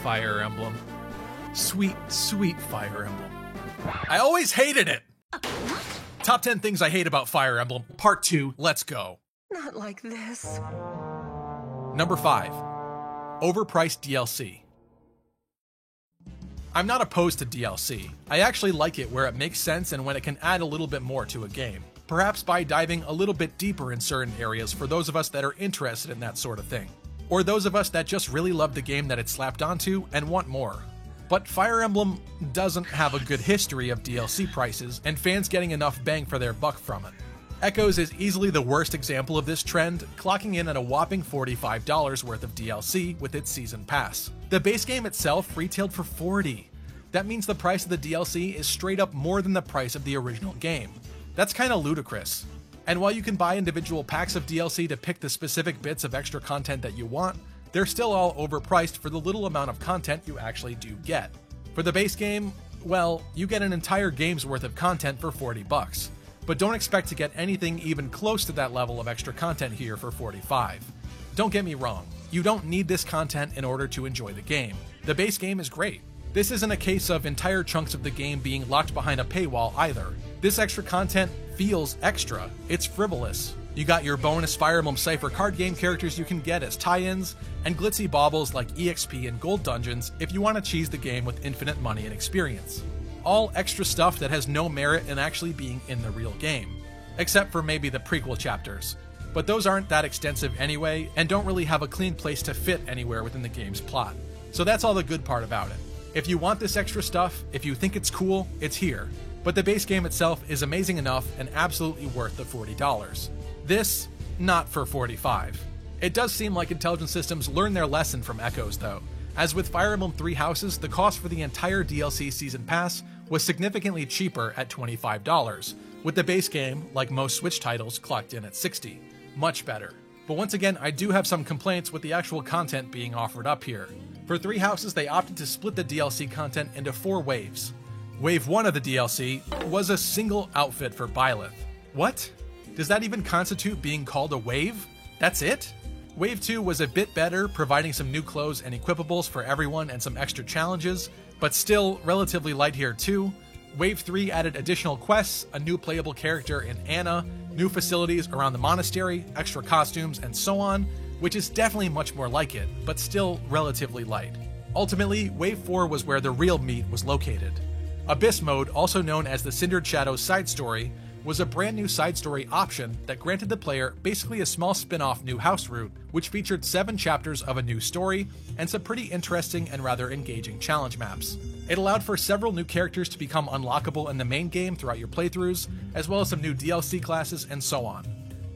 Fire Emblem. Sweet, sweet Fire Emblem. I always hated it! Top 10 things I hate about Fire Emblem, Part 2, let's go. Not like this. Number 5. Overpriced DLC. I'm not opposed to DLC. I actually like it where it makes sense and when it can add a little bit more to a game. Perhaps by diving a little bit deeper in certain areas for those of us that are interested in that sort of thing. Or those of us that just really love the game that it slapped onto and want more. But Fire Emblem doesn't have a good history of DLC prices and fans getting enough bang for their buck from it. Echoes is easily the worst example of this trend, clocking in at a whopping $45 worth of DLC with its season pass. The base game itself retailed for $40. That means the price of the DLC is straight up more than the price of the original game. That's kinda ludicrous. And while you can buy individual packs of DLC to pick the specific bits of extra content that you want, they're still all overpriced for the little amount of content you actually do get. For the base game, well, you get an entire game's worth of content for $40, but don't expect to get anything even close to that level of extra content here for $45. Don't get me wrong, you don't need this content in order to enjoy the game. The base game is great. This isn't a case of entire chunks of the game being locked behind a paywall either. This extra content feels extra, it's frivolous. You got your bonus Fire Emblem Cypher card game characters you can get as tie-ins, and glitzy baubles like EXP and gold dungeons if you want to cheese the game with infinite money and experience. All extra stuff that has no merit in actually being in the real game, except for maybe the prequel chapters. But those aren't that extensive anyway, and don't really have a clean place to fit anywhere within the game's plot. So that's all the good part about it. If you want this extra stuff, if you think it's cool, it's here. But the base game itself is amazing enough and absolutely worth the $40. This, not for $45. It does seem like Intelligent Systems learned their lesson from Echoes though, as with Fire Emblem Three Houses, the cost for the entire DLC Season Pass was significantly cheaper at $25, with the base game, like most Switch titles, clocked in at $60. Much better. But once again, I do have some complaints with the actual content being offered up here. For Three Houses, they opted to split the DLC content into 4 waves. Wave 1 of the DLC was a single outfit for Byleth. What? Does that even constitute being called a wave? That's it? Wave 2 was a bit better, providing some new clothes and equipables for everyone and some extra challenges, but still relatively light here too. Wave 3 added additional quests, a new playable character in Anna, new facilities around the monastery, extra costumes, and so on, which is definitely much more like it, but still relatively light. Ultimately, Wave 4 was where the real meat was located. Abyss Mode, also known as the Cindered Shadows side story, was a brand new side story option that granted the player basically a small spin-off New House route, which featured 7 chapters of a new story and some pretty interesting and rather engaging challenge maps. It allowed for several new characters to become unlockable in the main game throughout your playthroughs, as well as some new DLC classes and so on.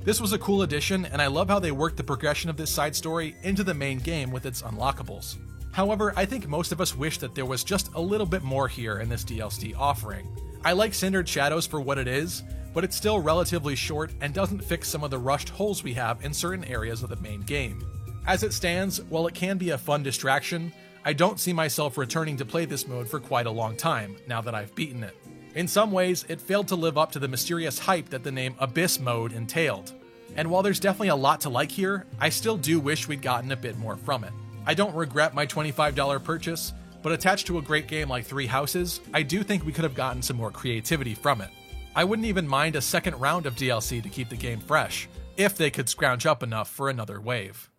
This was a cool addition, and I love how they worked the progression of this side story into the main game with its unlockables. However, I think most of us wish that there was just a little bit more here in this DLC offering. I like Cindered Shadows for what it is, but it's still relatively short and doesn't fix some of the rushed holes we have in certain areas of the main game. As it stands, while it can be a fun distraction, I don't see myself returning to play this mode for quite a long time, now that I've beaten it. In some ways, it failed to live up to the mysterious hype that the name Abyss Mode entailed. And while there's definitely a lot to like here, I still do wish we'd gotten a bit more from it. I don't regret my $25 purchase, but attached to a great game like Three Houses, I do think we could have gotten some more creativity from it. I wouldn't even mind a second round of DLC to keep the game fresh, if they could scrounge up enough for another wave.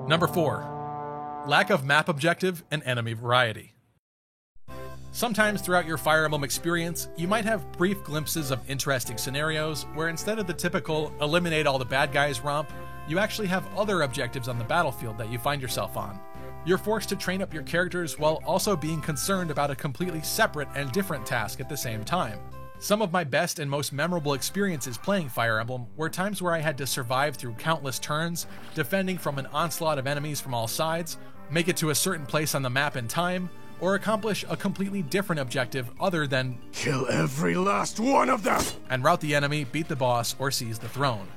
Number 4. Lack of map objective and enemy variety. Sometimes throughout your Fire Emblem experience, you might have brief glimpses of interesting scenarios where instead of the typical eliminate all the bad guys romp, you actually have other objectives on the battlefield that you find yourself on. You're forced to train up your characters while also being concerned about a completely separate and different task at the same time. Some of my best and most memorable experiences playing Fire Emblem were times where I had to survive through countless turns, defending from an onslaught of enemies from all sides, make it to a certain place on the map in time, or accomplish a completely different objective other than kill every last one of them and rout the enemy, beat the boss, or seize the throne.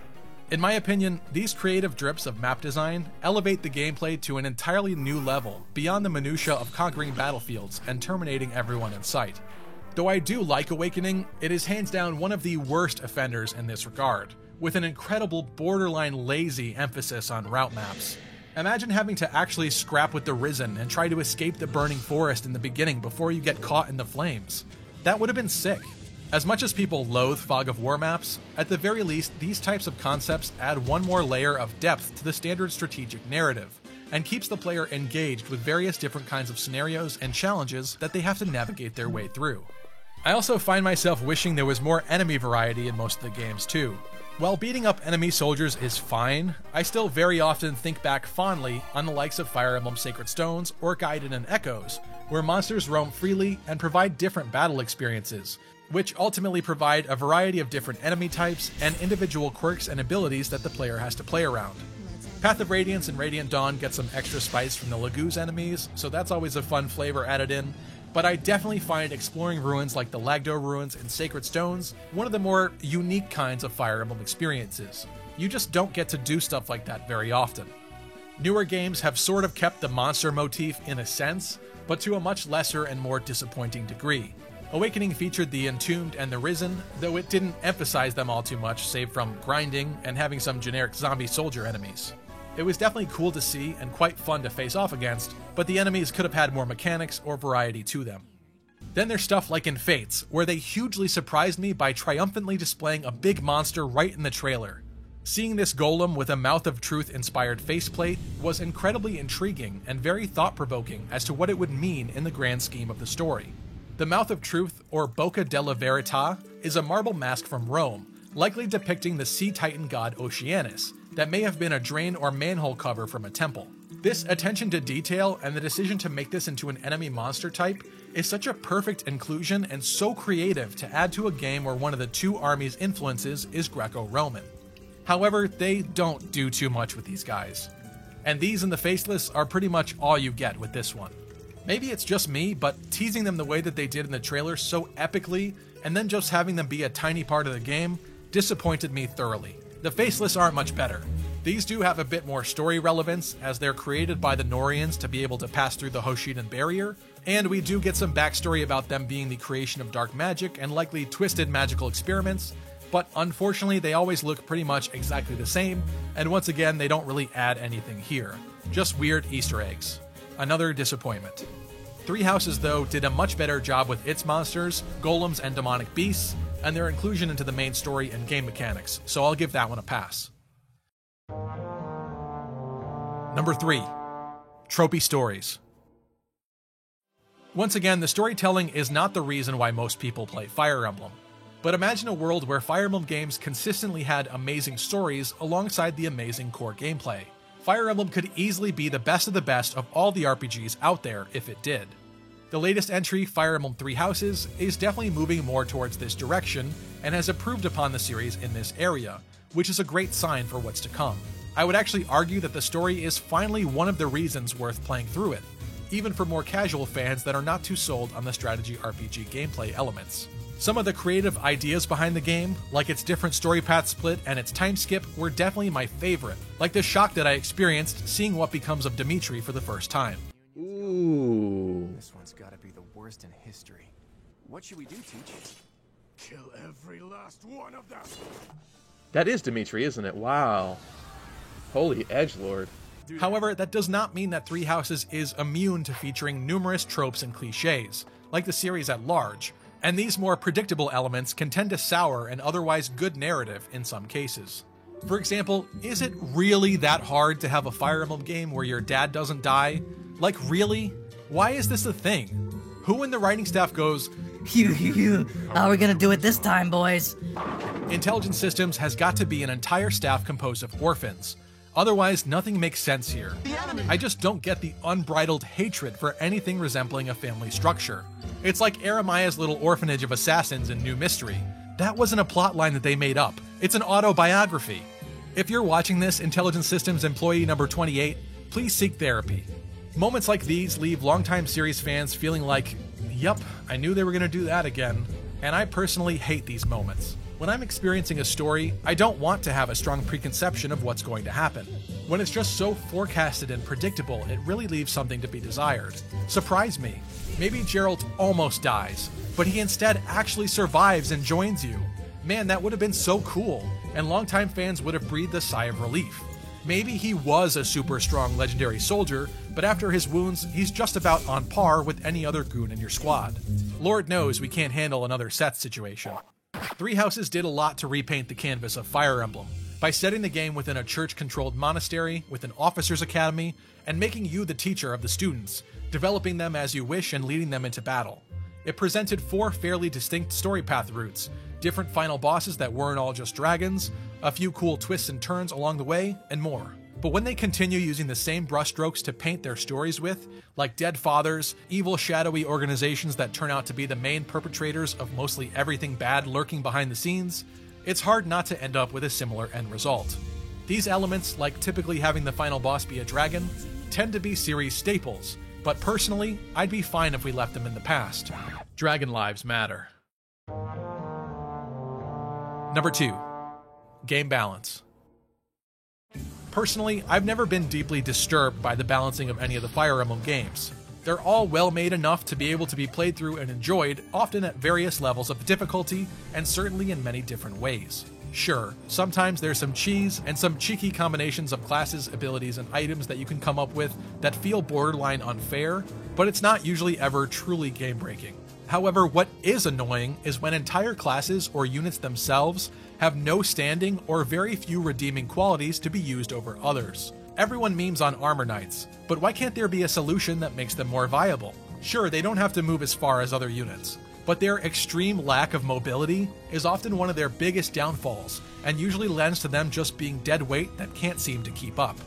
In my opinion, these creative drips of map design elevate the gameplay to an entirely new level, beyond the minutia of conquering battlefields and terminating everyone in sight. Though I do like Awakening, it is hands down one of the worst offenders in this regard, with an incredible borderline lazy emphasis on route maps. Imagine having to actually scrap with the Risen and try to escape the burning forest in the beginning before you get caught in the flames. That would have been sick. As much as people loathe Fog of War maps, at the very least these types of concepts add one more layer of depth to the standard strategic narrative, and keeps the player engaged with various different kinds of scenarios and challenges that they have to navigate their way through. I also find myself wishing there was more enemy variety in most of the games too. While beating up enemy soldiers is fine, I still very often think back fondly on the likes of Fire Emblem Sacred Stones or Gaiden and Echoes, where monsters roam freely and provide different battle experiences, which ultimately provide a variety of different enemy types and individual quirks and abilities that the player has to play around. Path of Radiance and Radiant Dawn get some extra spice from the Laguz enemies, so that's always a fun flavor added in, but I definitely find exploring ruins like the Lagdo ruins and Sacred Stones one of the more unique kinds of Fire Emblem experiences. You just don't get to do stuff like that very often. Newer games have sort of kept the monster motif in a sense, but to a much lesser and more disappointing degree. Awakening featured the Entombed and the Risen, though it didn't emphasize them all too much, save from grinding and having some generic zombie soldier enemies. It was definitely cool to see and quite fun to face off against, but the enemies could have had more mechanics or variety to them. Then there's stuff like in Fates, where they hugely surprised me by triumphantly displaying a big monster right in the trailer. Seeing this golem with a Mouth of Truth inspired faceplate was incredibly intriguing and very thought-provoking as to what it would mean in the grand scheme of the story. The Mouth of Truth, or Bocca della Verità, is a marble mask from Rome, likely depicting the sea titan god Oceanus, that may have been a drain or manhole cover from a temple. This attention to detail and the decision to make this into an enemy monster type is such a perfect inclusion and so creative to add to a game where one of the two armies' influences is Greco-Roman. However, they don't do too much with these guys. And these and the Faceless are pretty much all you get with this one. Maybe it's just me, but teasing them the way that they did in the trailer so epically, and then just having them be a tiny part of the game, disappointed me thoroughly. The Faceless aren't much better. These do have a bit more story relevance, as they're created by the Norians to be able to pass through the Hoshidan barrier, and we do get some backstory about them being the creation of dark magic and likely twisted magical experiments, but unfortunately they always look pretty much exactly the same, and once again they don't really add anything here. Just weird Easter eggs. Another disappointment. Three Houses, though, did a much better job with its monsters, golems, and demonic beasts, and their inclusion into the main story and game mechanics, so I'll give that one a pass. Number 3. Tropey stories. Once again, the storytelling is not the reason why most people play Fire Emblem. But imagine a world where Fire Emblem games consistently had amazing stories alongside the amazing core gameplay. Fire Emblem could easily be the best of the best of all the RPGs out there if it did. The latest entry, Fire Emblem Three Houses, is definitely moving more towards this direction and has improved upon the series in this area, which is a great sign for what's to come. I would actually argue that the story is finally one of the reasons worth playing through it, even for more casual fans that are not too sold on the strategy RPG gameplay elements. Some of the creative ideas behind the game, like its different story path split and its time skip, were definitely my favorite, like the shock that I experienced seeing what becomes of Dimitri for the first time. Ooh. This one's gotta be the worst in history. What should we do, Teach? Kill every last one of them! That is Dimitri, isn't it? Wow. Holy edgelord. However, that does not mean that Three Houses is immune to featuring numerous tropes and cliches, like the series at large, and these more predictable elements can tend to sour an otherwise good narrative in some cases. For example, is it really that hard to have a Fire Emblem game where your dad doesn't die? Like, really? Why is this a thing? Who in the writing staff goes, how are we gonna do it this time, boys? Intelligent Systems has got to be an entire staff composed of orphans. Otherwise, nothing makes sense here. I just don't get the unbridled hatred for anything resembling a family structure. It's like Eremia's little orphanage of assassins in New Mystery. That wasn't a plotline that they made up. It's an autobiography. If you're watching this, Intelligent Systems employee number 28, please seek therapy. Moments like these leave longtime series fans feeling like, yup, I knew they were going to do that again. And I personally hate these moments. When I'm experiencing a story, I don't want to have a strong preconception of what's going to happen. When it's just so forecasted and predictable, it really leaves something to be desired. Surprise me. Maybe Geralt almost dies, but he instead actually survives and joins you. Man, that would have been so cool, and longtime fans would have breathed a sigh of relief. Maybe he was a super strong legendary soldier, but after his wounds, he's just about on par with any other goon in your squad. Lord knows we can't handle another Seth situation. Three Houses did a lot to repaint the canvas of Fire Emblem, by setting the game within a church-controlled monastery with an officer's academy, and making you the teacher of the students, developing them as you wish and leading them into battle. It presented 4 fairly distinct story path routes, different final bosses that weren't all just dragons, a few cool twists and turns along the way, and more. But when they continue using the same brushstrokes to paint their stories with, like dead fathers, evil shadowy organizations that turn out to be the main perpetrators of mostly everything bad lurking behind the scenes, it's hard not to end up with a similar end result. These elements, like typically having the final boss be a dragon, tend to be series staples, but personally, I'd be fine if we left them in the past. Dragon lives matter. Number 2. Game balance. Personally, I've never been deeply disturbed by the balancing of any of the Fire Emblem games. They're all well made enough to be able to be played through and enjoyed, often at various levels of difficulty, and certainly in many different ways. Sure, sometimes there's some cheese and some cheeky combinations of classes, abilities, and items that you can come up with that feel borderline unfair, but it's not usually ever truly game-breaking. However, what is annoying is when entire classes or units themselves have no standing or very few redeeming qualities to be used over others. Everyone memes on Armor Knights, but why can't there be a solution that makes them more viable? Sure, they don't have to move as far as other units, but their extreme lack of mobility is often one of their biggest downfalls, and usually lends to them just being dead weight that can't seem to keep up.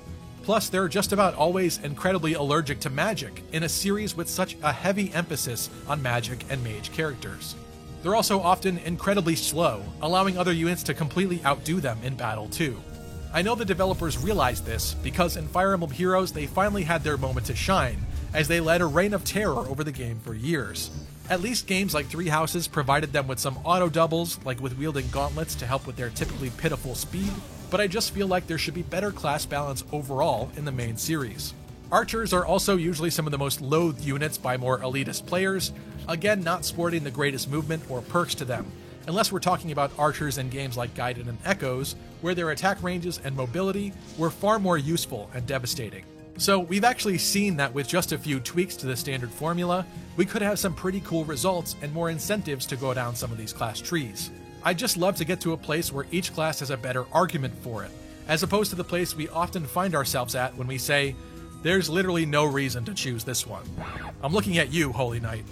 Plus, they're just about always incredibly allergic to magic in a series with such a heavy emphasis on magic and mage characters. They're also often incredibly slow, allowing other units to completely outdo them in battle too. I know the developers realized this because in Fire Emblem Heroes they finally had their moment to shine, as they led a reign of terror over the game for years. At least games like Three Houses provided them with some auto doubles, like with wielding gauntlets to help with their typically pitiful speed, but I just feel like there should be better class balance overall in the main series. Archers are also usually some of the most loathed units by more elitist players, again not sporting the greatest movement or perks to them, unless we're talking about archers in games like Gaiden and Echoes, where their attack ranges and mobility were far more useful and devastating. So we've actually seen that with just a few tweaks to the standard formula, we could have some pretty cool results and more incentives to go down some of these class trees. I'd just love to get to a place where each class has a better argument for it, as opposed to the place we often find ourselves at when we say, there's literally no reason to choose this one. I'm looking at you, Holy Knight.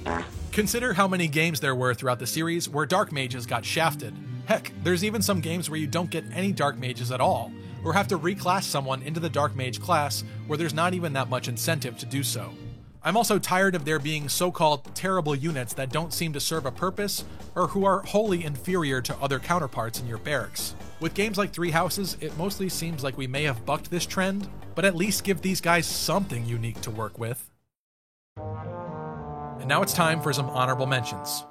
Consider how many games there were throughout the series where Dark Mages got shafted. Heck, there's even some games where you don't get any Dark Mages at all, or have to reclass someone into the Dark Mage class where there's not even that much incentive to do so. I'm also tired of there being so-called terrible units that don't seem to serve a purpose, or who are wholly inferior to other counterparts in your barracks. With games like Three Houses, it mostly seems like we may have bucked this trend, but at least give these guys something unique to work with. And now it's time for some honorable mentions.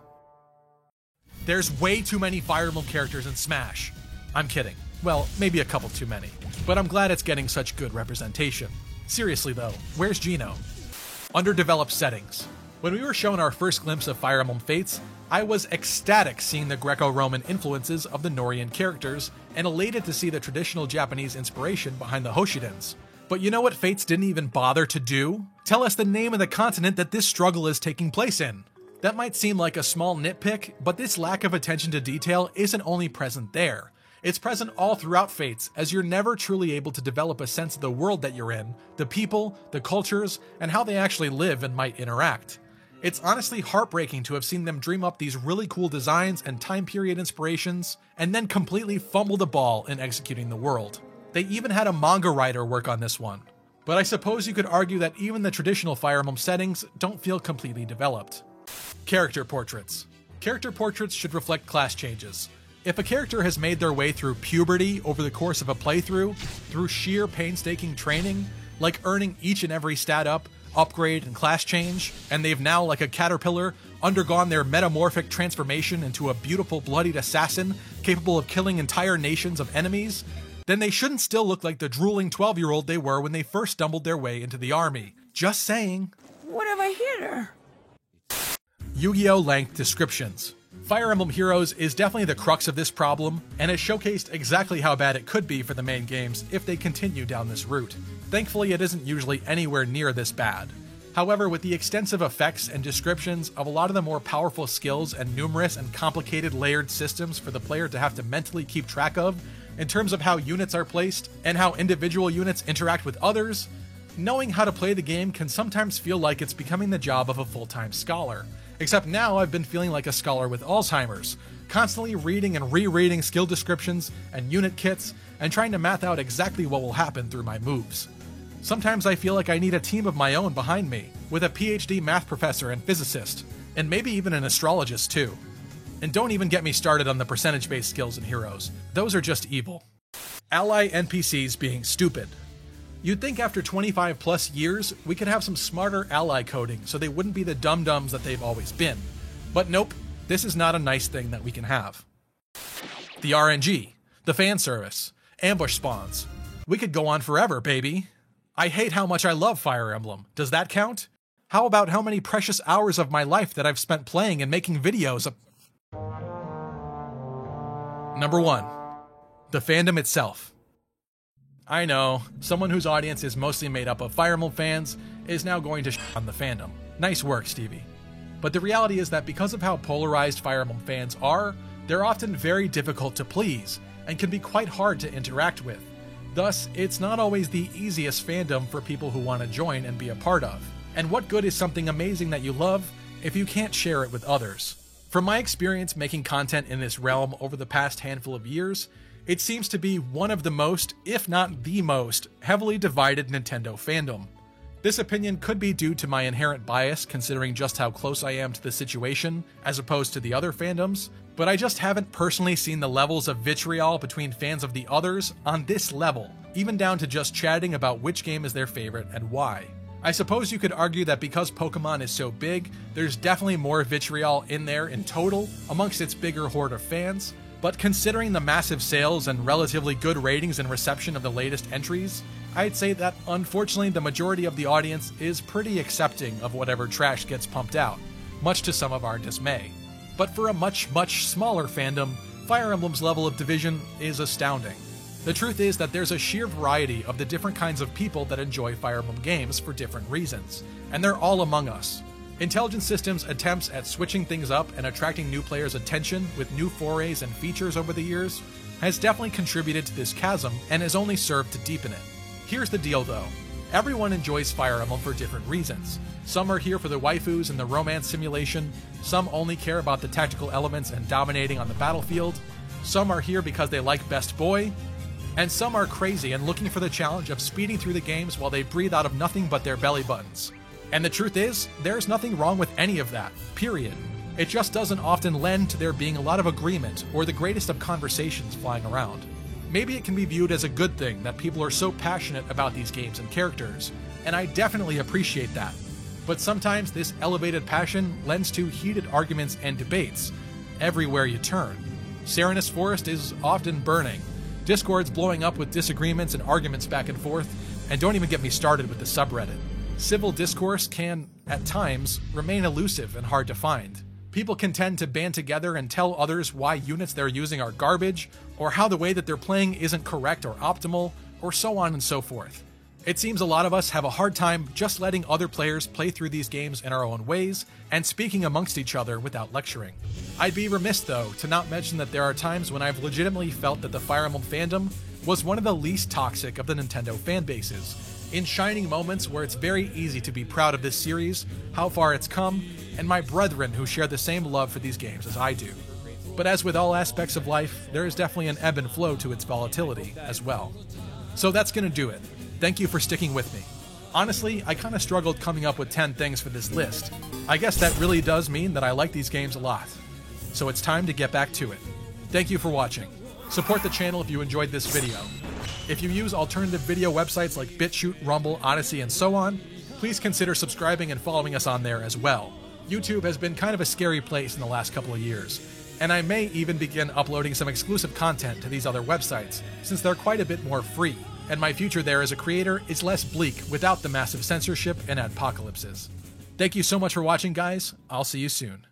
There's way too many Fire Emblem characters in Smash. I'm kidding. Well, maybe a couple too many, but I'm glad it's getting such good representation. Seriously though, where's Gino? Underdeveloped settings. When we were shown our first glimpse of Fire Emblem Fates, I was ecstatic seeing the Greco-Roman influences of the Norian characters, and elated to see the traditional Japanese inspiration behind the Hoshidens. But you know what Fates didn't even bother to do? Tell us the name of the continent that this struggle is taking place in. That might seem like a small nitpick, but this lack of attention to detail isn't only present there. It's present all throughout Fates, as you're never truly able to develop a sense of the world that you're in, the people, the cultures, and how they actually live and might interact. It's honestly heartbreaking to have seen them dream up these really cool designs and time period inspirations, and then completely fumble the ball in executing the world. They even had a manga writer work on this one. But I suppose you could argue that even the traditional Fire Emblem settings don't feel completely developed. Character portraits. Character portraits should reflect class changes. If a character has made their way through puberty over the course of a playthrough, through sheer painstaking training, like earning each and every stat up, upgrade, and class change, and they've now, like a caterpillar, undergone their metamorphic transformation into a beautiful bloodied assassin capable of killing entire nations of enemies, then they shouldn't still look like the drooling 12-year-old they were when they first stumbled their way into the army. Just saying. What have I hit her? Yu-Gi-Oh! Length descriptions. Fire Emblem Heroes is definitely the crux of this problem, and has showcased exactly how bad it could be for the main games if they continue down this route. Thankfully, it isn't usually anywhere near this bad. However, with the extensive effects and descriptions of a lot of the more powerful skills and numerous and complicated layered systems for the player to have to mentally keep track of, in terms of how units are placed and how individual units interact with others, knowing how to play the game can sometimes feel like it's becoming the job of a full-time scholar. Except now I've been feeling like a scholar with Alzheimer's, constantly reading and rereading skill descriptions and unit kits, and trying to math out exactly what will happen through my moves. Sometimes I feel like I need a team of my own behind me, with a PhD math professor and physicist, and maybe even an astrologist too. And don't even get me started on the percentage-based skills in Heroes. Those are just evil. Ally NPCs being stupid. You'd think after 25 plus years, we could have some smarter ally coding so they wouldn't be the dum-dums that they've always been. But nope, this is not a nice thing that we can have. The RNG, the fan service, ambush spawns. We could go on forever, baby. I hate how much I love Fire Emblem. Does that count? How about how many precious hours of my life that I've spent playing and making videos of... Number 1. The fandom itself. I know, someone whose audience is mostly made up of Fire Emblem fans is now going to on the fandom. Nice work, Stevie. But the reality is that because of how polarized Fire Emblem fans are, they're often very difficult to please, and can be quite hard to interact with. Thus, it's not always the easiest fandom for people who want to join and be a part of. And what good is something amazing that you love if you can't share it with others? From my experience making content in this realm over the past handful of years, it seems to be one of the most, if not the most, heavily divided Nintendo fandom. This opinion could be due to my inherent bias considering just how close I am to the situation, as opposed to the other fandoms, but I just haven't personally seen the levels of vitriol between fans of the others on this level, even down to just chatting about which game is their favorite and why. I suppose you could argue that because Pokemon is so big, there's definitely more vitriol in there in total amongst its bigger horde of fans, but considering the massive sales and relatively good ratings and reception of the latest entries, I'd say that unfortunately the majority of the audience is pretty accepting of whatever trash gets pumped out, much to some of our dismay. But for a much, much smaller fandom, Fire Emblem's level of division is astounding. The truth is that there's a sheer variety of the different kinds of people that enjoy Fire Emblem games for different reasons, and they're all among us. Intelligent Systems' attempts at switching things up and attracting new players' attention with new forays and features over the years has definitely contributed to this chasm and has only served to deepen it. Here's the deal though. Everyone enjoys Fire Emblem for different reasons. Some are here for the waifus and the romance simulation, some only care about the tactical elements and dominating on the battlefield, some are here because they like Best Boy, and some are crazy and looking for the challenge of speeding through the games while they breathe out of nothing but their belly buttons. And the truth is, there's nothing wrong with any of that, period. It just doesn't often lend to there being a lot of agreement or the greatest of conversations flying around. Maybe it can be viewed as a good thing that people are so passionate about these games and characters, and I definitely appreciate that. But sometimes this elevated passion lends to heated arguments and debates everywhere you turn. Serenus Forest is often burning, Discord's blowing up with disagreements and arguments back and forth, and don't even get me started with the subreddit. Civil discourse can, at times, remain elusive and hard to find. People can tend to band together and tell others why units they're using are garbage, or how the way that they're playing isn't correct or optimal, or so on and so forth. It seems a lot of us have a hard time just letting other players play through these games in our own ways, and speaking amongst each other without lecturing. I'd be remiss, though, to not mention that there are times when I've legitimately felt that the Fire Emblem fandom was one of the least toxic of the Nintendo fan bases, in shining moments where it's very easy to be proud of this series, how far it's come, and my brethren who share the same love for these games as I do. But as with all aspects of life, there is definitely an ebb and flow to its volatility as well. So that's gonna do it. Thank you for sticking with me. Honestly, I kinda struggled coming up with 10 things for this list. I guess that really does mean that I like these games a lot. So it's time to get back to it. Thank you for watching. Support the channel if you enjoyed this video. If you use alternative video websites like BitChute, Rumble, Odyssey, and so on, please consider subscribing and following us on there as well. YouTube has been kind of a scary place in the last couple of years, and I may even begin uploading some exclusive content to these other websites, since they're quite a bit more free, and my future there as a creator is less bleak without the massive censorship and adpocalypses. Thank you so much for watching, guys. I'll see you soon.